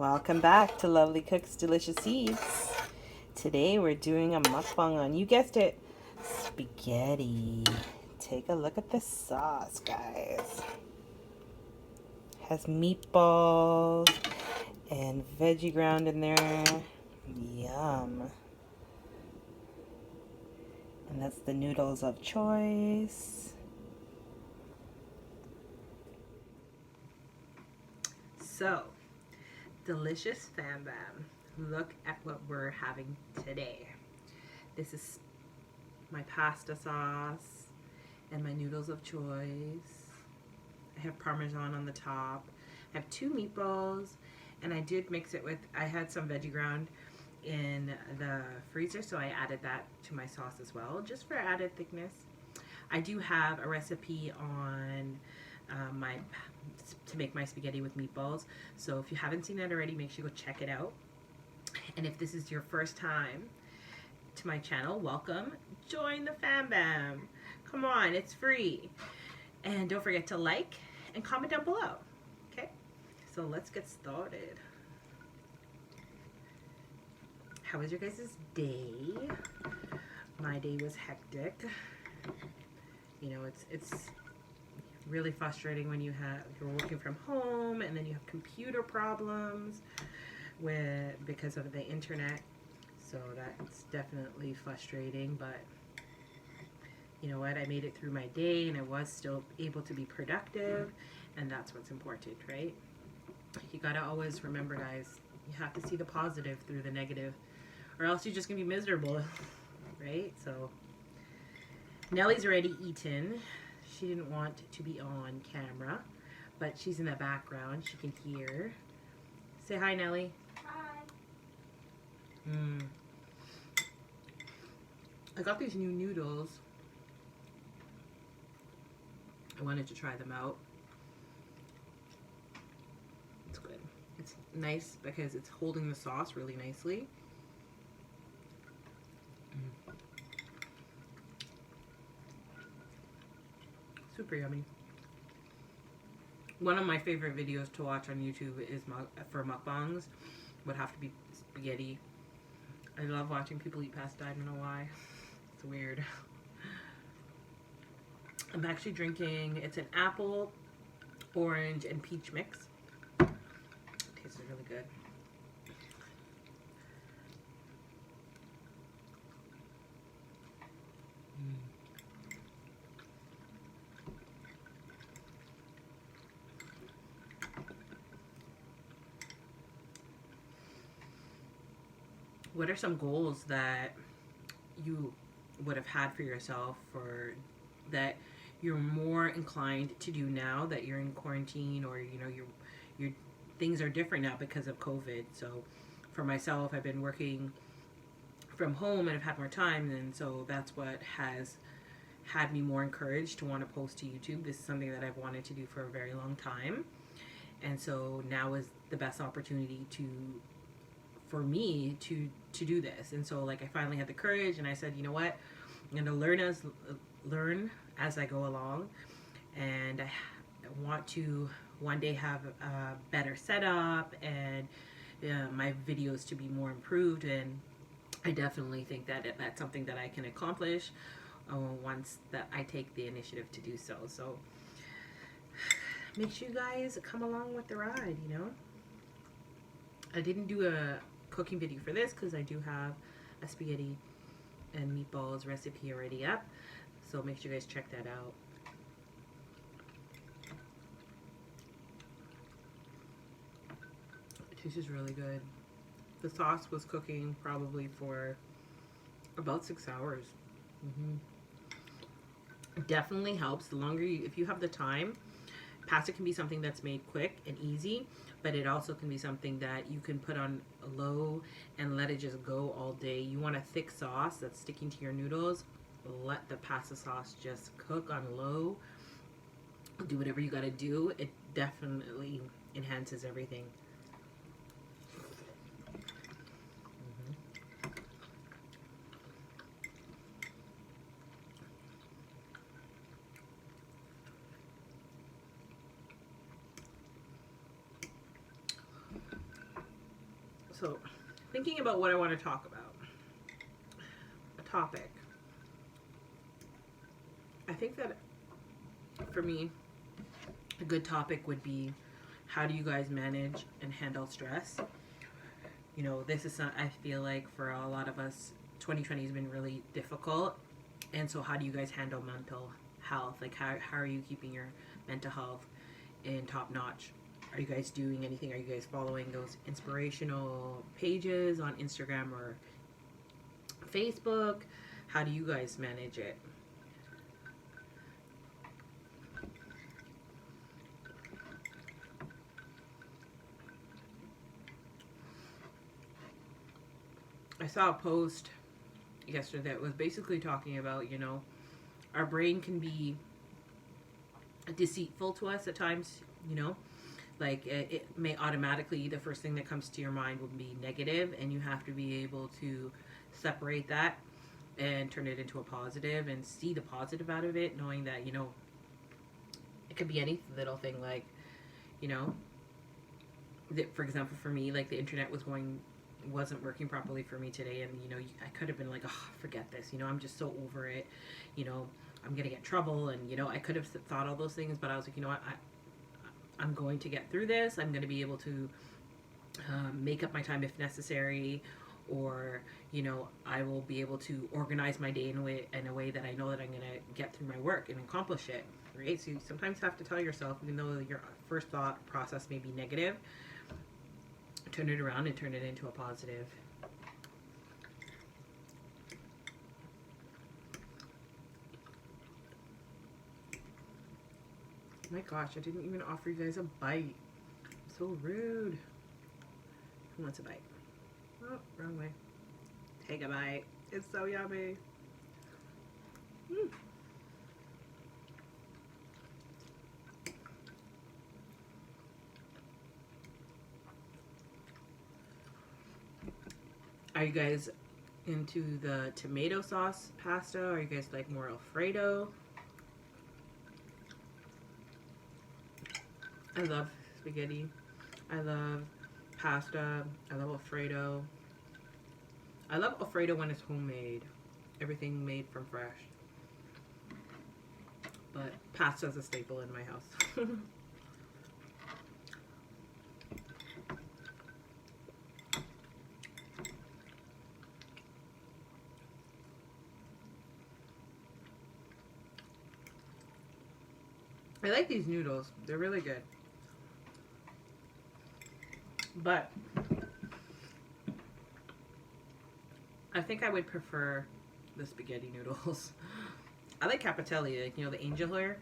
Welcome back to Lovely Cooks Delicious Eats. Today we're doing a mukbang on, you guessed it, spaghetti. Take a look at the sauce, guys. Has meatballs and veggie ground in there. Yum. And that's the noodles of choice. So, delicious fam bam. Look at what we're having today. This is my pasta sauce and my noodles of choice. I have Parmesan on the top. I have 2 meatballs, and I did mix it with, I had some veggie ground in the freezer, so I added that to my sauce as well, just for added thickness. I do have a recipe on to make my spaghetti with meatballs, so if you haven't seen that already, make sure you go check it out. And if this is your first time to my channel, welcome. Join the fam bam. Come on, it's free. And don't forget to like and comment down below. Okay, so let's get started. How was your guys' day? My day was hectic. You know, it's really frustrating when you're working from home and then you have computer problems because of the internet. So that's definitely frustrating, but you know what? I made it through my day and I was still able to be productive, and that's what's important, right? You gotta always remember, guys, you have to see the positive through the negative, or else you're just gonna be miserable, right? So Nellie's already eaten. She didn't want to be on camera, but she's in the background. She can hear. Say hi, Nellie. Hi. I got these new noodles. I wanted to try them out. It's good. It's nice because it's holding the sauce really nicely. Super yummy. One of my favorite videos to watch on YouTube is for mukbangs would have to be spaghetti. I love watching people eat pasta. I don't know why. It's weird. I'm actually drinking, it's an apple, orange, and peach mix. It tastes really good. What are some goals that you would have had for yourself, or that you're more inclined to do now that you're in quarantine, or you know your things are different now because of COVID? So for myself, I've been working from home and I've had more time, and so that's what has had me more encouraged to want to post to YouTube. This is something that I've wanted to do for a very long time, and so now is the best opportunity for me to do this. And so like I finally had the courage, and I said, you know what, I'm going to learn as I go along, and I want to one day have a better setup and my videos to be more improved. And I definitely think that that's something that I can accomplish once that I take the initiative to do so. So make sure you guys come along with the ride. You know, I didn't do a cooking video for this because I do have a spaghetti and meatballs recipe already up, so make sure you guys check that out. This is really good. The sauce was cooking probably for about 6 hours. It definitely helps. The longer if you have the time, pasta can be something that's made quick and easy, but it also can be something that you can put on low and let it just go all day. You want a thick sauce that's sticking to your noodles. Let the pasta sauce just cook on low. Do whatever you gotta do. It definitely enhances everything. So, thinking about what I want to talk about, a topic. I think that for me, a good topic would be, how do you guys manage and handle stress? You know, this is I feel like for a lot of us, 2020 has been really difficult. And so how do you guys handle mental health? Like how are you keeping your mental health in top notch? Are you guys doing anything? Are you guys following those inspirational pages on Instagram or Facebook? How do you guys manage it? I saw a post yesterday that was basically talking about, you know, our brain can be deceitful to us at times, you know, like it may automatically, the first thing that comes to your mind would be negative, and you have to be able to separate that and turn it into a positive and see the positive out of it, knowing that, you know, it could be any little thing, like, you know, for example, for me, like the internet wasn't working properly for me today, and you know, I could have been like, oh, forget this, you know, I'm just so over it, you know, I'm gonna get trouble, and you know, I could have thought all those things, but I was like, you know what, I'm going to get through this. I'm going to be able to make up my time if necessary, or you know, I will be able to organize my day in a way that I know that I'm going to get through my work and accomplish it, right? So you sometimes have to tell yourself, even though your first thought process may be negative, turn it around and turn it into a positive. My gosh, I didn't even offer you guys a bite. So rude. Who wants a bite? Oh, wrong way. Take a bite. It's so yummy. Mm. Are you guys into the tomato sauce pasta? Or are you guys like more Alfredo? I love spaghetti. I love pasta. I love Alfredo. I love Alfredo when it's homemade. Everything made from fresh. But pasta is a staple in my house. I like these noodles. They're really good. But I think I would prefer the spaghetti noodles. I like capitelli, like, you know, the angel hair.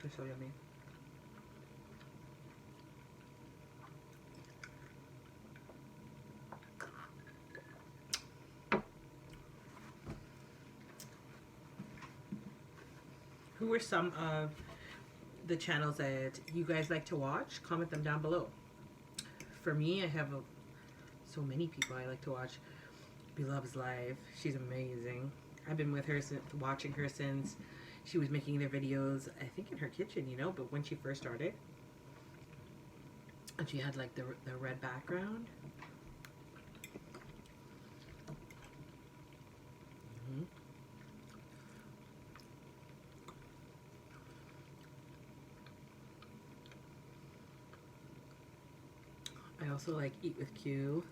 They're so yummy. Who are some of the channels that you guys like to watch? Comment them down below. For me, I have so many people I like to watch. Beloved's Live. She's amazing. I've been with her since, watching her since she was making their videos, I think in her kitchen, you know, but when she first started. And she had like the red background. I also like Eat with Q.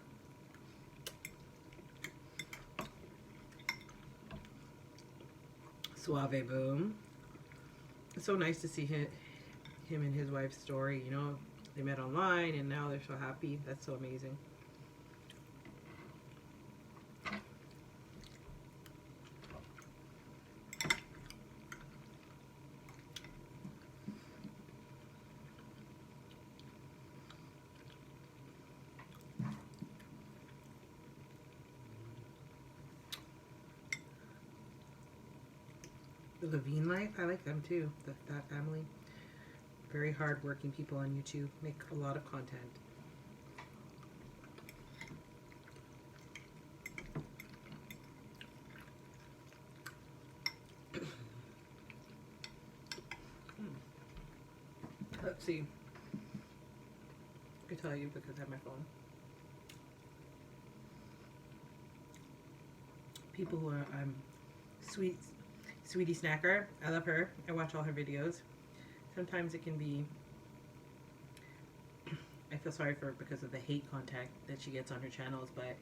Suave Boom. It's so nice to see him and his wife's story, you know. They met online and now they're so happy. That's so amazing. The Levine Life, I like them too. That family. Very hard-working people on YouTube. Make a lot of content. Let's see. I could tell you because I have my phone. People who are Sweetie Snacker. I love her. I watch all her videos. Sometimes it can be, I feel sorry for her because of the hate content that she gets on her channels, but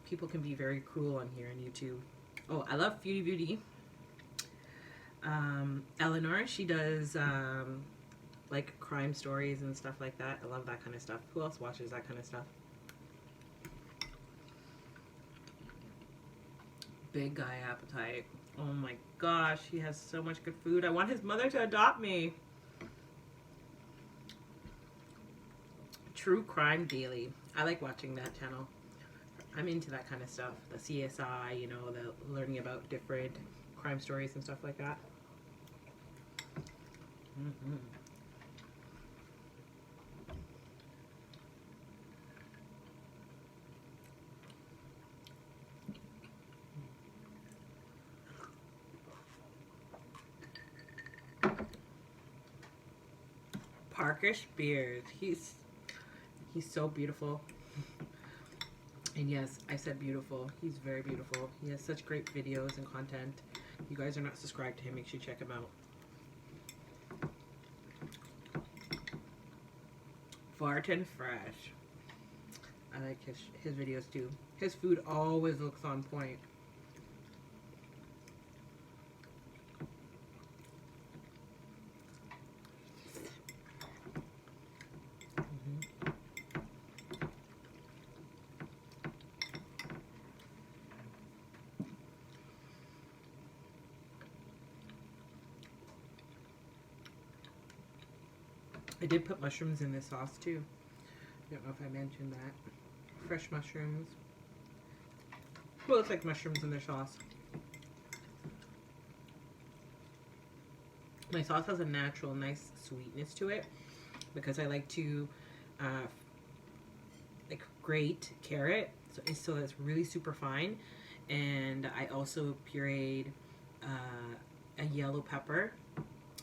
people can be very cruel on here on YouTube. Oh, I love Beauty Beauty. Eleanor, she does like crime stories and stuff like that. I love that kind of stuff. Who else watches that kind of stuff? Big guy appetite. Oh my gosh, he has so much good food. I want his mother to adopt me. True Crime Daily. I like watching that channel. I'm into that kind of stuff. The CSI, you know, the learning about different crime stories and stuff like that. Mm-hmm. Parker Spears. He's so beautiful. And yes, I said beautiful. He's very beautiful. He has such great videos and content. If you guys are not subscribed to him, make sure you check him out. Fartin Fresh. I like his videos too. His food always looks on point. I did put mushrooms in this sauce too. I don't know if I mentioned that. Fresh mushrooms. Well, it's like mushrooms in their sauce. My sauce has a natural, nice sweetness to it because I like to like grate carrot so that's really super fine, and I also pureed a yellow pepper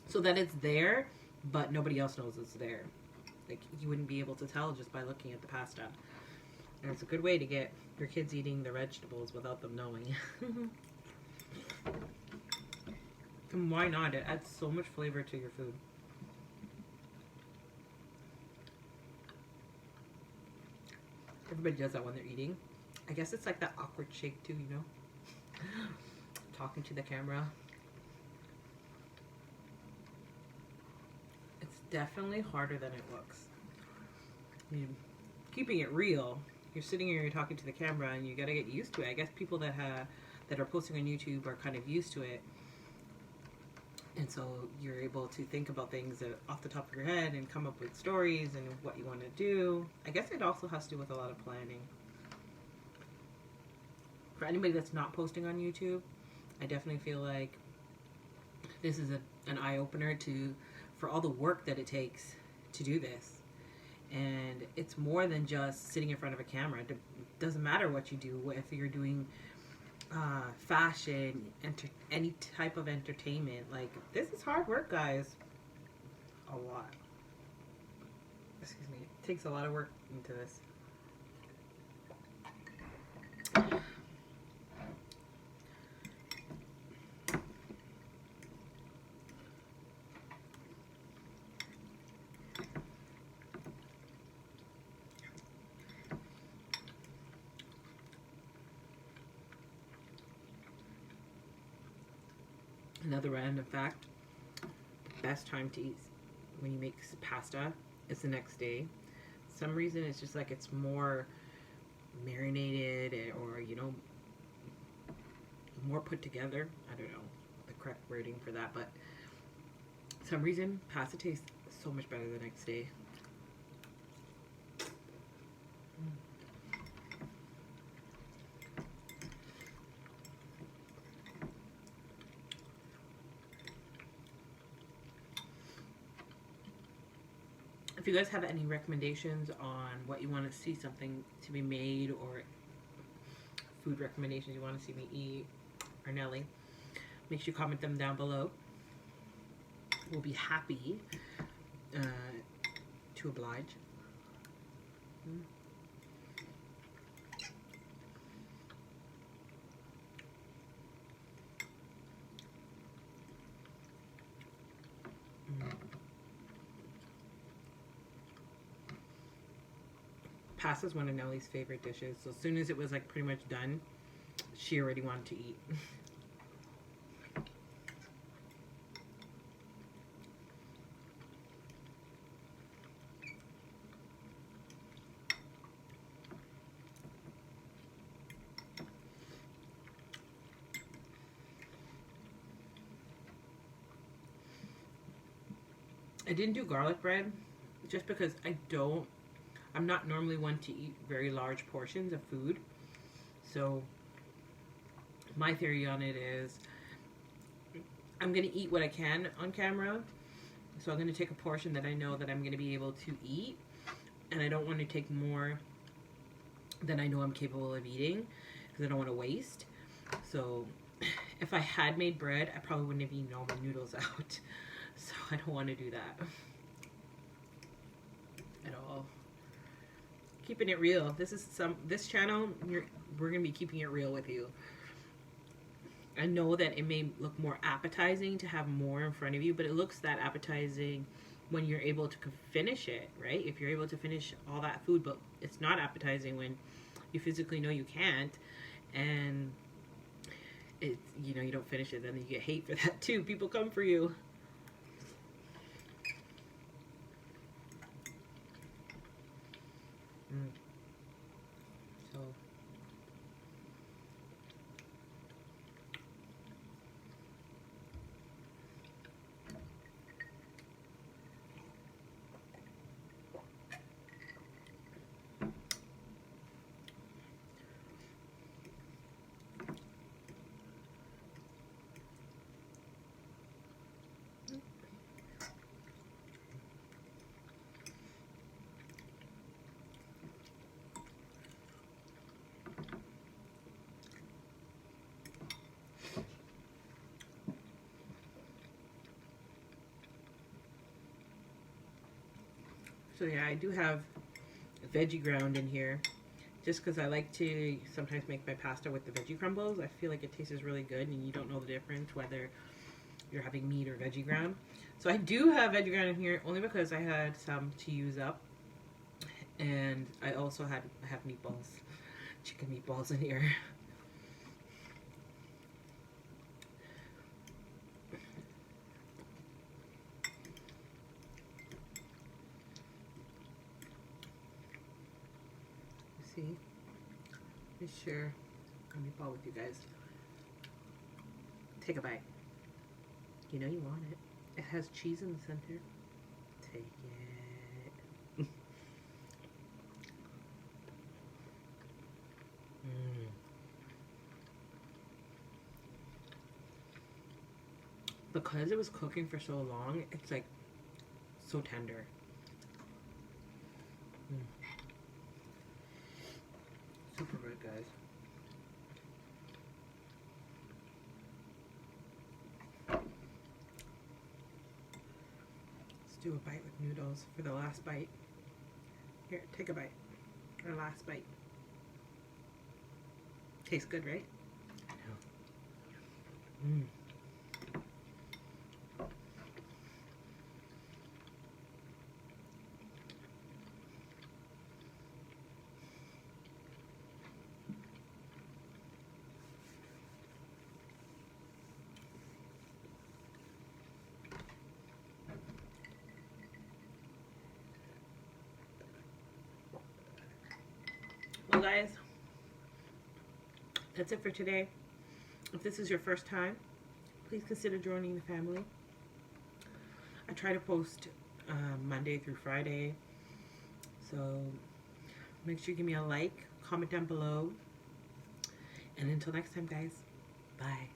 so that it's there, but nobody else knows it's there. Like, you wouldn't be able to tell just by looking at the pasta. And it's a good way to get your kids eating the vegetables without them knowing. And why not? It adds so much flavor to your food. Everybody does that when they're eating. I guess it's like that awkward shake too, you know? Talking to the camera. It's definitely harder than it looks. I mean, keeping it real, you're sitting here, you're talking to the camera, and you gotta get used to it. I guess people that are posting on YouTube are kind of used to it. And so you're able to think about things off the top of your head and come up with stories and what you want to do. I guess it also has to do with a lot of planning. For anybody that's not posting on YouTube, I definitely feel like this is an eye-opener for all the work that it takes to do this. And it's more than just sitting in front of a camera. It doesn't matter what you do, if you're doing fashion, any type of entertainment. Like, this is hard work, guys. A lot. Excuse me. It takes a lot of work into this. Another random fact, the best time to eat when you make pasta is the next day. For some reason, it's just like it's more marinated, or, you know, more put together. I don't know the correct wording for that, but for some reason, pasta tastes so much better the next day. If you guys have any recommendations on what you want to see something to be made, or food recommendations you want to see me eat, or Nelly, make sure you comment them down below. We'll be happy to oblige. Mm. Mm. Pasta's one of Nellie's favorite dishes. So as soon as it was like pretty much done, she already wanted to eat. I didn't do garlic bread just because I'm not normally one to eat very large portions of food. So my theory on it is I'm going to eat what I can on camera. So I'm going to take a portion that I know that I'm going to be able to eat. And I don't want to take more than I know I'm capable of eating because I don't want to waste. So if I had made bread, I probably wouldn't have eaten all my noodles out. So I don't want to do that at all. Keeping it real. This channel, we're gonna be keeping it real with you. I know that it may look more appetizing to have more in front of you, but it looks that appetizing when you're able to finish it, right? If you're able to finish all that food, but it's not appetizing when you physically know you can't, and it's, you know, you don't finish it, then you get hate for that too. People come for you. Mm. So yeah, I do have veggie ground in here just because I like to sometimes make my pasta with the veggie crumbles. I feel like it tastes really good and you don't know the difference whether you're having meat or veggie ground. So I do have veggie ground in here only because I had some to use up, and I also have meatballs, chicken meatballs in here. See, let me share a meatball with you guys. Take a bite. You know you want it. It has cheese in the center. Take it. Mm. Because it was cooking for so long, it's like so tender. Mm. Super good, guys. Let's do a bite with noodles for the last bite. Here, take a bite. Our last bite. Tastes good, right? I know. Mm. Well, guys, that's it for today. If this is your first time, please consider joining the family. I try to post Monday through Friday, so make sure you give me a like, comment down below, and until next time, guys, bye.